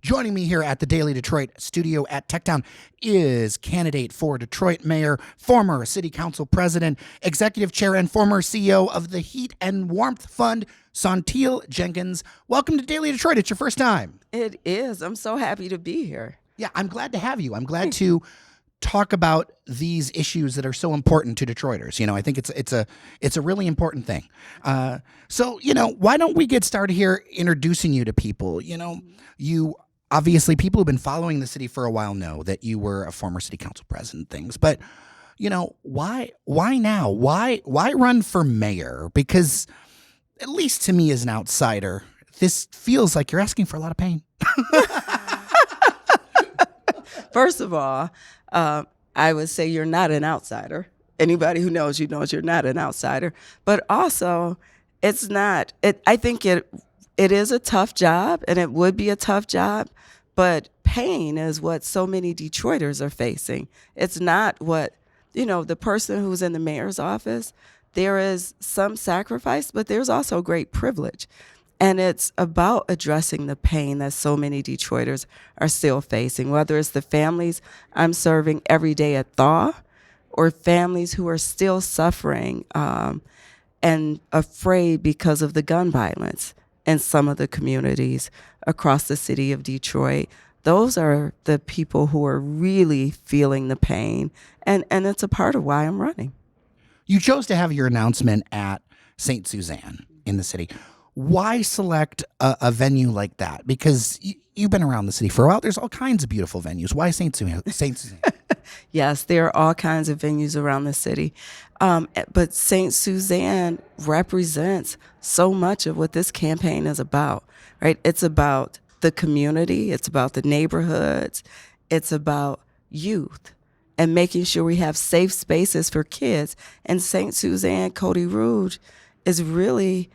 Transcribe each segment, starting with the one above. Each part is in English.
Joining me here at the Daily Detroit studio at Techtown is candidate for Detroit mayor, former city council president, executive chair, and former CEO of the Heat and Warmth Fund, Saunteel Jenkins. Welcome to Daily Detroit. It's your first time. It is. I'm so happy to be here. Yeah, I'm glad to have you. I'm glad to talk about these issues that are so important to Detroiters. You know, I think it's a really important thing. So, why don't we get started here introducing you to people? You obviously, people who've been following the city for a while know that you were a former city council president and things, but why now? Why run for mayor? Because at least to me as an outsider, this feels like you're asking for a lot of pain. First of all, I would say you're not an outsider. Anybody who knows you knows you're not an outsider. But also, it's not. I think it is a tough job, and it would be a tough job. But pain is what so many Detroiters are facing. It's not what, the person who's in the mayor's office, there is some sacrifice, but there's also great privilege. And it's about addressing the pain that so many Detroiters are still facing, whether it's the families I'm serving every day at Thaw or families who are still suffering and afraid because of the gun violence in some of the communities across the city of Detroit. Those are the people who are really feeling the pain, and it's a part of why I'm running. You chose to have your announcement at St. Suzanne in the city. Why select a venue like that? Because you've been around the city for a while. There's all kinds of beautiful venues. Why St. Suzanne? Yes, there are all kinds of venues around the city. But St. Suzanne represents so much of what this campaign is about, right? It's about the community. It's about the neighborhoods. It's about youth and making sure we have safe spaces for kids. And St. Suzanne, Cody Rouge is really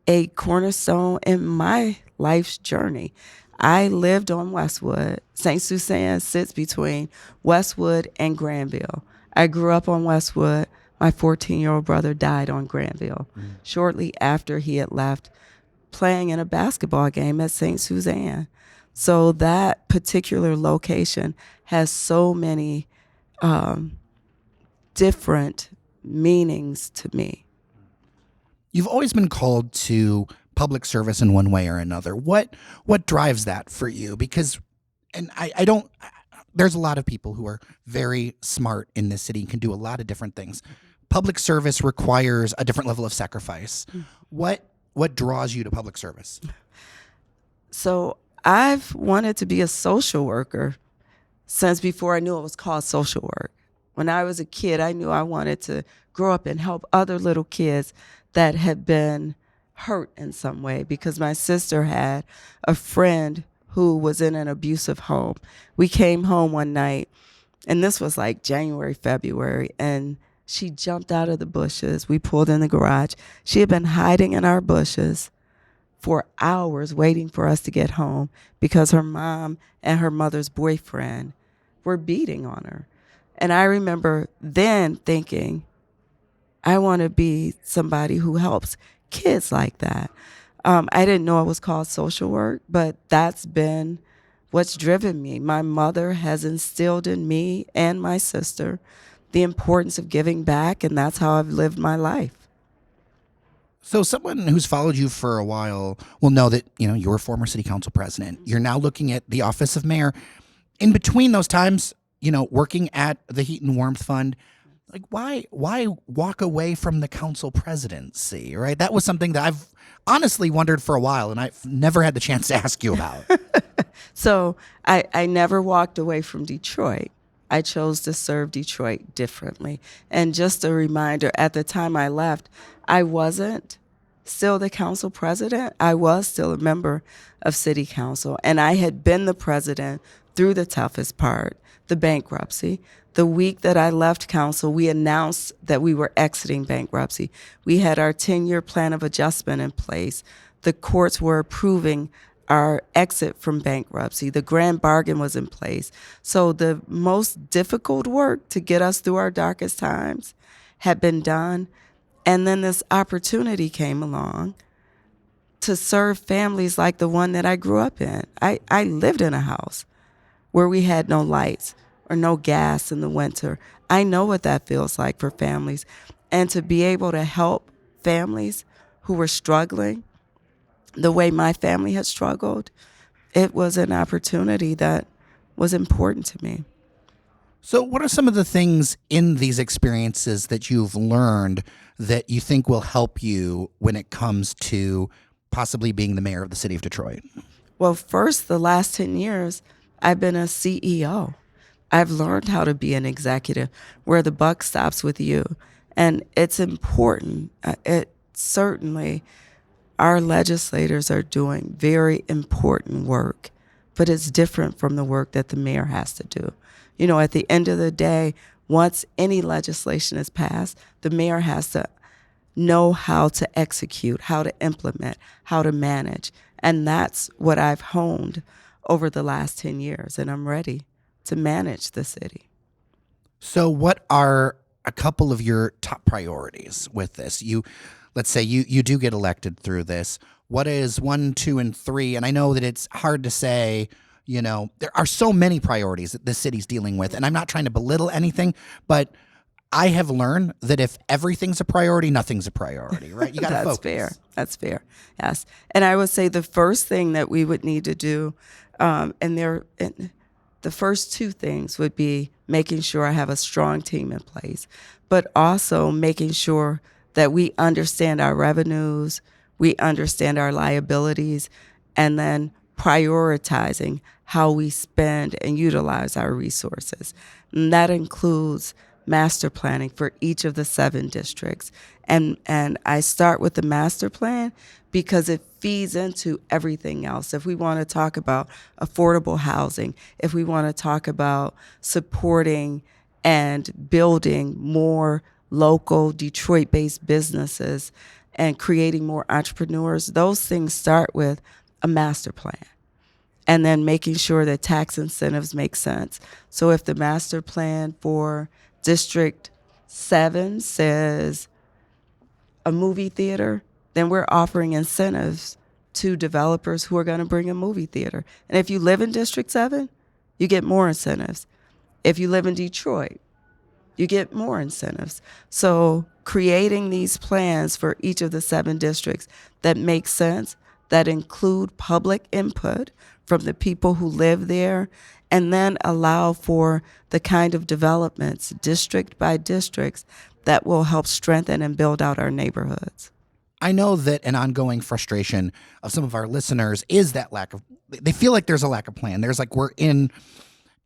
a cornerstone in my life's journey. I lived on Westwood. St. Suzanne sits between Westwood and Granville. I grew up on Westwood. My 14-year-old brother died on Granville shortly after he had left playing in a basketball game at St. Suzanne. So that particular location has so many different meanings to me. You've always been called to public service in one way or another. What drives that for you? Because, and I don't, there's a lot of people who are very smart in this city and can do a lot of different things. Public service requires a different level of sacrifice. What draws you to public service? So I've wanted to be a social worker since before I knew it was called social work. When I was a kid, I knew I wanted to grow up and help other little kids that had been hurt in some way, because my sister had a friend who was in an abusive home. We came home one night, and this was like January, February, and she jumped out of the bushes. We pulled in the garage. She had been hiding in our bushes for hours waiting for us to get home because her mom and her mother's boyfriend were beating on her. And I remember then thinking, I want to be somebody who helps kids like that. I didn't know it was called social work, but that's been what's driven me. My mother has instilled in me and my sister the importance of giving back, and that's how I've lived my life. So someone who's followed you for a while will know that, you were a former city council president. You're now looking at the office of mayor. In between those times, working at the Heat and Warmth Fund, like why walk away from the council presidency, right? That was something that I've honestly wondered for a while, and I've never had the chance to ask you about. So I never walked away from Detroit. I chose to serve Detroit differently. And just a reminder, at the time I left, I wasn't still the council president. I was still a member of city council, and I had been the president through the toughest part, the bankruptcy. The week that I left council, we announced that we were exiting bankruptcy. We had our 10-year plan of adjustment in place. The courts were approving our exit from bankruptcy. The grand bargain was in place. So the most difficult work to get us through our darkest times had been done. And then this opportunity came along to serve families like the one that I grew up in. I lived in a house where we had no lights or no gas in the winter. I know what that feels like for families. And to be able to help families who were struggling the way my family had struggled, it was an opportunity that was important to me. So, what are some of the things in these experiences that you've learned that you think will help you when it comes to possibly being the mayor of the city of Detroit? Well, first, the last 10 years, I've been a CEO. I've learned how to be an executive where the buck stops with you. And it's important. It certainly, our legislators are doing very important work, but it's different from the work that the mayor has to do. You know, at the end of the day, once any legislation is passed, the mayor has to know how to execute, how to implement, how to manage. And that's what I've honed over the last 10 years, and I'm ready to manage the city. So, what are a couple of your top priorities with this? Let's say you do get elected through this. What is 1, 2, and 3? And I know that it's hard to say. There are so many priorities that the city's dealing with, and I'm not trying to belittle anything, but I have learned that if everything's a priority, nothing's a priority, right? You got to focus. That's fair. Yes. And I would say the first thing that we would need to do, the first two things would be making sure I have a strong team in place, but also making sure that we understand our revenues, we understand our liabilities, and then prioritizing how we spend and utilize our resources. And that includes master planning for each of the 7 districts. And I start with the master plan because it feeds into everything else. If we want to talk about affordable housing, if we want to talk about supporting and building more local Detroit-based businesses and creating more entrepreneurs, those things start with a master plan. And then making sure that tax incentives make sense. So if the master plan for District 7 says a movie theater, then we're offering incentives to developers who are going to bring a movie theater. And if you live in District 7, you get more incentives. If you live in Detroit, you get more incentives. So creating these plans for each of the 7 districts that make sense, that include public input from the people who live there, and then allow for the kind of developments, district by districts, that will help strengthen and build out our neighborhoods. I know that an ongoing frustration of some of our listeners is that they feel like there's a lack of plan. There's like we're in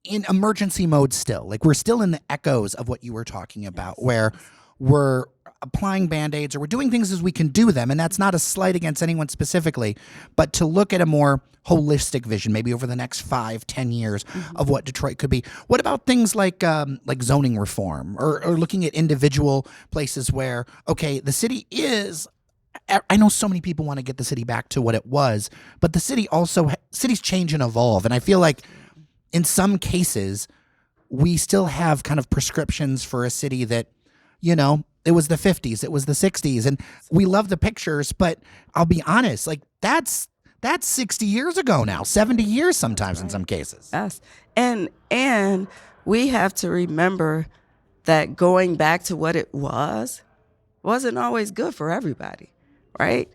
emergency mode still. Like we're still in the echoes of what you were talking about, where we're applying Band-Aids or we're doing things as we can do them. And that's not a slight against anyone specifically, but to look at a more holistic vision, maybe over the next 5, 10 years of what Detroit could be. What about things like zoning reform or looking at individual places where, okay, the city is, I know so many people want to get the city back to what it was, but the city also, cities change and evolve. And I feel like in some cases, we still have kind of prescriptions for a city that, it was the 50s, it was the 60s, and we love the pictures, but I'll be honest, like that's 60 years ago now, 70 years sometimes in some cases. Yes. And we have to remember that going back to what it wasn't always good for everybody, right?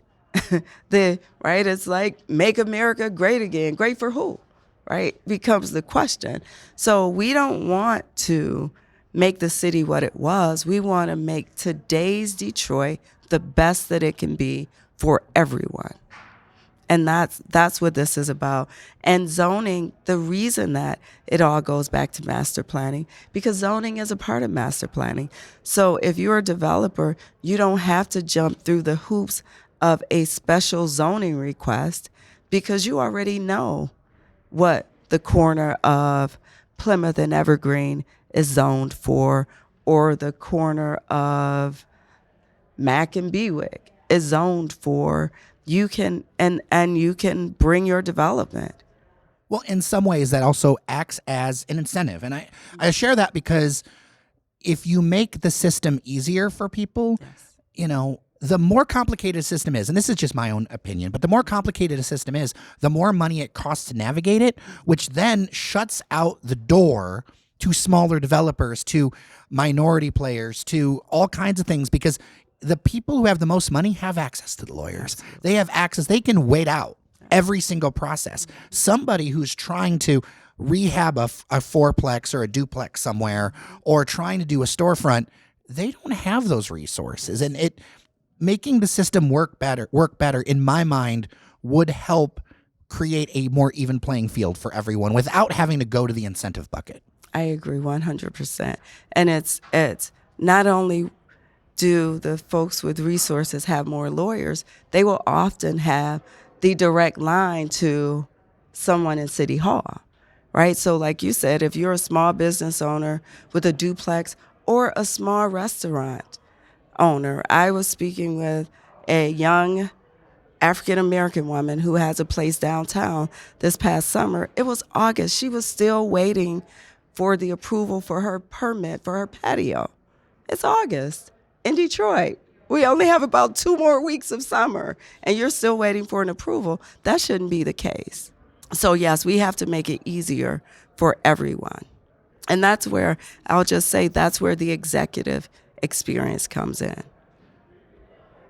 It's like make America great again. Great for who? Right? Becomes the question. So we don't want to make the city what it was. We want to make today's Detroit the best that it can be for everyone. And that's what this is about. And zoning, the reason that it all goes back to master planning, because zoning is a part of master planning. So if you're a developer, you don't have to jump through the hoops of a special zoning request because you already know what the corner of Plymouth and Evergreen is zoned for, or the corner of Mack and Bewick is zoned for. You can and you can bring your development. Well, in some ways that also acts as an incentive. And I share that because if you make the system easier for people, Yes. the more complicated a system is, and this is just my own opinion, but the more complicated a system is, the more money it costs to navigate it, which then shuts out the door to smaller developers, to minority players, to all kinds of things, because the people who have the most money have access to the lawyers. They have access. They can wait out every single process. Somebody who's trying to rehab a fourplex or a duplex somewhere, or trying to do a storefront, they don't have those resources. And it making the system work better, in my mind, would help create a more even playing field for everyone without having to go to the incentive bucket. I agree 100%. And it's not only do the folks with resources have more lawyers, they will often have the direct line to someone in City Hall, right? So like you said, if you're a small business owner with a duplex or a small restaurant owner, I was speaking with a young African-American woman who has a place downtown this past summer. It was August. She was still waiting for the approval for her permit for her patio. It's August in Detroit. We only have about 2 more weeks of summer, and you're still waiting for an approval. That shouldn't be the case. So yes, we have to make it easier for everyone. And that's where, I'll just say, that's where the executive experience comes in.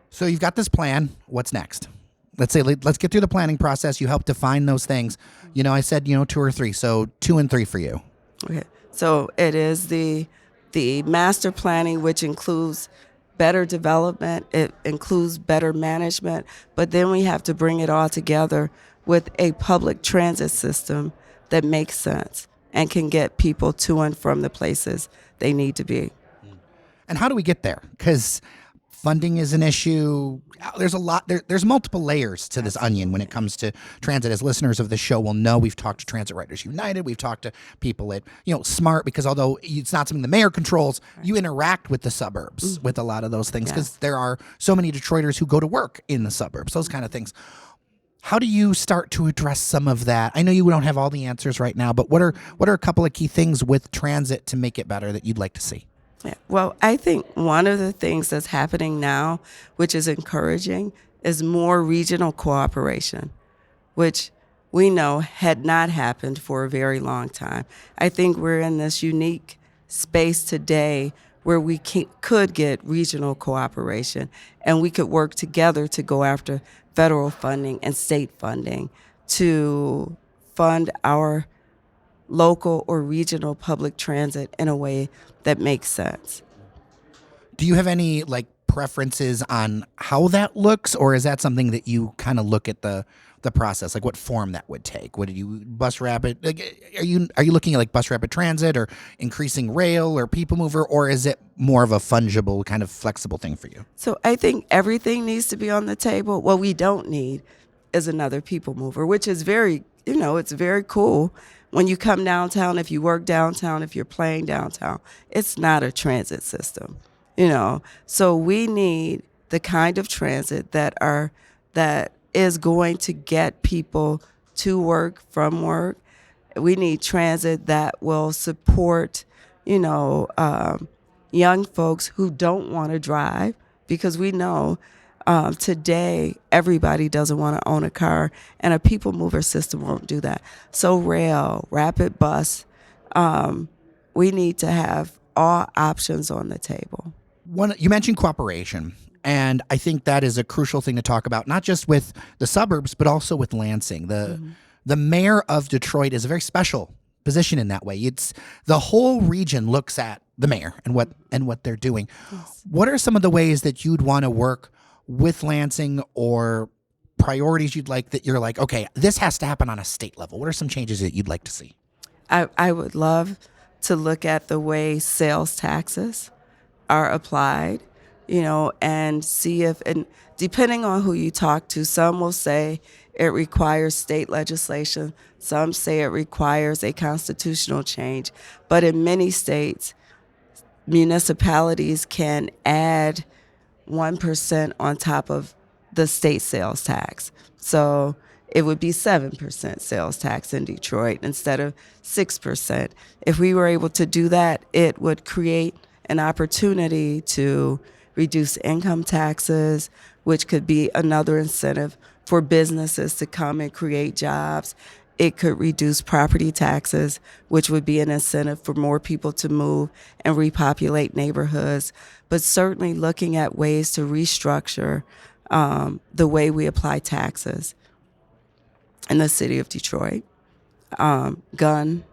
So you've got this plan. What's next? Let's get through the planning process. You help define those things. I said, 2 or 3. So 2 and 3 for you. Okay. So it is the master planning, which includes better development, it includes better management, but then we have to bring it all together with a public transit system that makes sense and can get people to and from the places they need to be. And how do we get there? Because funding is an issue. There's a lot. There's multiple layers to this onion when it comes to transit. As listeners of the show will know, we've talked to Transit Writers United. We've talked to people at SMART, because although it's not something the mayor controls, you interact with the suburbs with a lot of those things, because there are so many Detroiters who go to work in the suburbs. Those kind of things. How do you start to address some of that? I know you don't have all the answers right now, but what are a couple of key things with transit to make it better that you'd like to see? Yeah. Well, I think one of the things that's happening now, which is encouraging, is more regional cooperation, which we know had not happened for a very long time. I think we're in this unique space today where we could get regional cooperation, and we could work together to go after federal funding and state funding to fund our local or regional public transit in a way that makes sense. Do you have any preferences on how that looks, or is that something that you kind of look at the process, like what form that would take? Would you bus rapid? Are you looking at bus rapid transit or increasing rail or people mover, or is it more of a fungible kind of flexible thing for you? So I think everything needs to be on the table. What we don't need is another people mover, which is very, it's very cool. When you come downtown, if you work downtown, if you're playing downtown, it's not a transit system, So we need the kind of transit that is going to get people to work, from work. We need transit that will support, young folks who don't want to drive, because we know today, everybody doesn't want to own a car, and a people mover system won't do that. So rail, rapid bus, we need to have all options on the table. You mentioned cooperation, and I think that is a crucial thing to talk about, not just with the suburbs, but also with Lansing. The mayor of Detroit is a very special position in that way. It's the whole region looks at the mayor and what they're doing. Yes. What are some of the ways that you'd want to work with Lansing, or priorities you'd like that you're like, okay, this has to happen on a state level? What are some changes that you'd like to see? I would love to look at the way sales taxes are applied, and see if, and depending on who you talk to, some will say it requires state legislation. Some say it requires a constitutional change. But in many states, municipalities can add 1% on top of the state sales tax. So it would be 7% sales tax in Detroit instead of 6%. If we were able to do that, it would create an opportunity to reduce income taxes, which could be another incentive for businesses to come and create jobs. It could reduce property taxes, which would be an incentive for more people to move and repopulate neighborhoods. But certainly looking at ways to restructure the way we apply taxes in the city of Detroit. Gun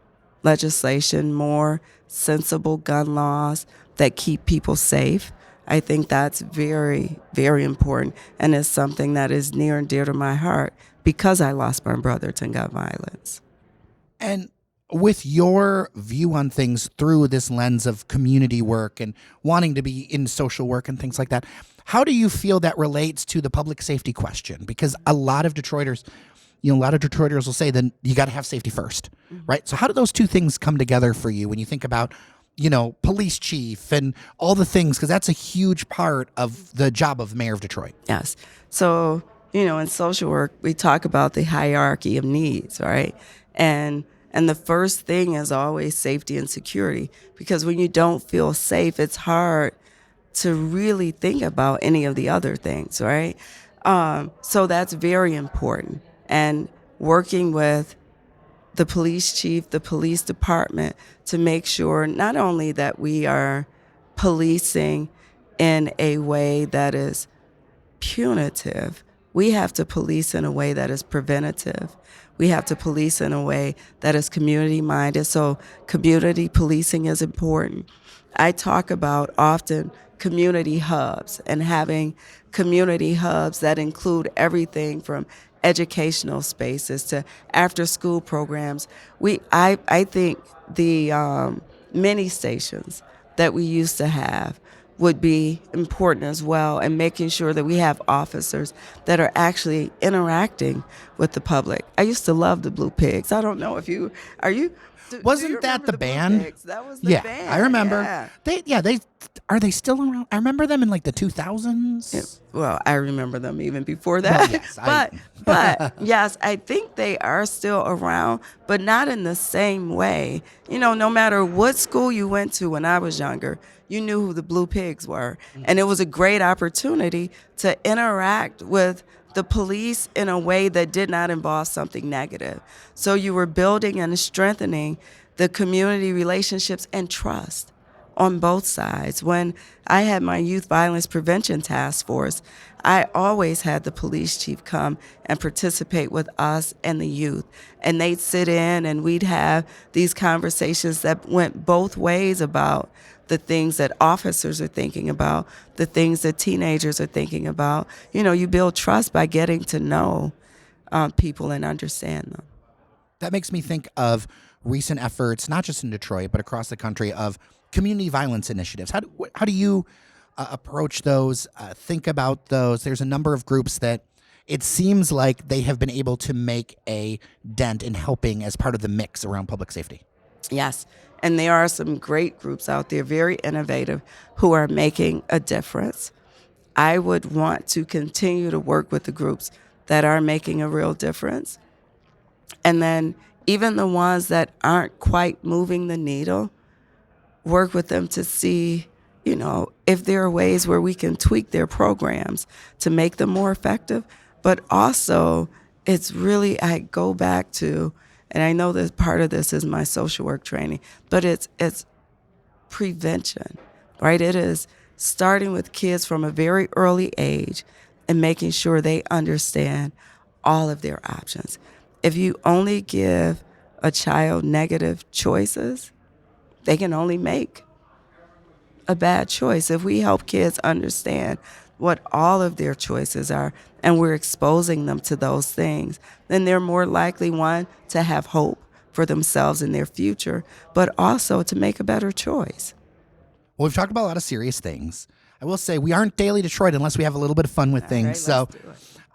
legislation, more sensible gun laws that keep people safe. I think that's very, very important, and it's something that is near and dear to my heart because I lost my brother to gun violence. And with your view on things through this lens of community work and wanting to be in social work and things like that, how do you feel that relates to the public safety question? Because a lot of Detroiters will say then you got to have safety first, right? So how do those two things come together for you when you think about, police chief and all the things? Because that's a huge part of the job of mayor of Detroit. Yes. So, in social work, we talk about the hierarchy of needs, right? And the first thing is always safety and security, because when you don't feel safe, it's hard to really think about any of the other things, right? So that's very important. And working with the police chief, the police department, to make sure not only that we are policing in a way that is punitive, we have to police in a way that is preventative. We have to police in a way that is community minded. So community policing is important. I talk about often community hubs and having community hubs that include everything from educational spaces to after school programs. I think the mini stations that we used to have would be important as well, and making sure that we have officers that are actually interacting with the public. I used to love the Blue Pigs. I don't know if you are you. Wasn't that the band? Pigs? That was the band. I remember. Yeah. They are they still around? I remember them in like the 2000s. Yeah, well, I remember them even before that. Well, yes, but yes, I think they are still around, but not in the same way. No matter what school you went to when I was younger, you knew who the Blue Pigs were. And it was a great opportunity to interact with the police in a way that did not involve something negative. So you were building and strengthening the community relationships and trust on both sides. When I had my youth violence prevention task force, I always had the police chief come and participate with us and the youth. And they'd sit in and we'd have these conversations that went both ways about the things that officers are thinking about, the things that teenagers are thinking about. You build trust by getting to know people and understand them. That makes me think of recent efforts, not just in Detroit, but across the country, of community violence initiatives. How do you approach those, think about those? There's a number of groups that it seems like they have been able to make a dent in helping as part of the mix around public safety. Yes. And there are some great groups out there, very innovative, who are making a difference. I would want to continue to work with the groups that are making a real difference. And then even the ones that aren't quite moving the needle, work with them to see, if there are ways where we can tweak their programs to make them more effective. But also, it's really, I go back to, and I know that part of this is my social work training, but it's prevention, right? It is starting with kids from a very early age and making sure they understand all of their options. If you only give a child negative choices, they can only make a bad choice. If we help kids understand what all of their choices are, and we're exposing them to those things, then they're more likely, one, to have hope for themselves and their future, but also to make a better choice. Well, we've talked about a lot of serious things. I will say we aren't Daily Detroit unless we have a little bit of fun with things. Right, so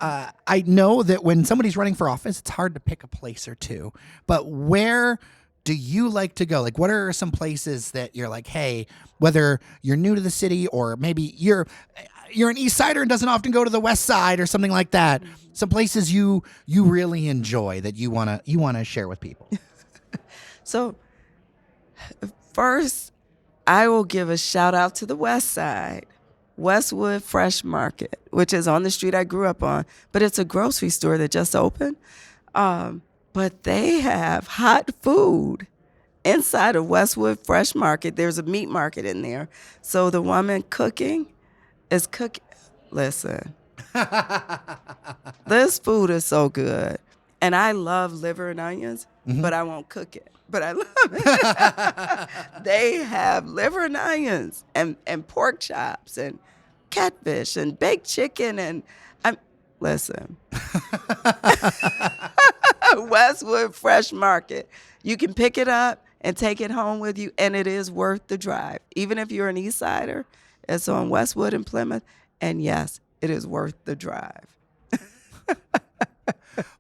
I know that when somebody's running for office, it's hard to pick a place or two. But where do you like to go? Like, what are some places that you're like, hey, whether you're new to the city or maybe you're an East Sider and doesn't often go to the West Side or something like that, some places you really enjoy that you wanna share with people? So first, I will give a shout out to the West Side. Westwood Fresh Market, which is on the street I grew up on, but it's a grocery store that just opened. But they have hot food inside of Westwood Fresh Market. There's a meat market in there. So the woman cooking is cooking. Listen, this food is so good. And I love liver and onions, but I won't cook it. But I love it. They have liver and onions and pork chops and catfish and baked chicken. And listen, Westwood Fresh Market. You can pick it up and take it home with you, and it is worth the drive. Even if you're an East Sider, it's on Westwood and Plymouth. And yes, it is worth the drive.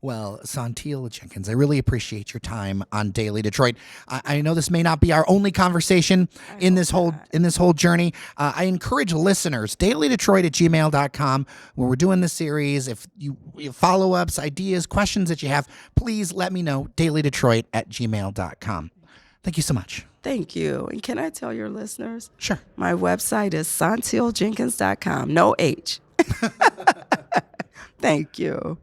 Well, Saunteel Jenkins, I really appreciate your time on Daily Detroit. I know this may not be our only conversation in this whole journey. I encourage listeners, dailydetroit@gmail.com, where we're doing this series. If you follow-ups, ideas, questions that you have, please let me know, dailydetroit@gmail.com. Thank you so much. Thank you. And can I tell your listeners? Sure. My website is SaunteelJenkins.com. No H. Thank you.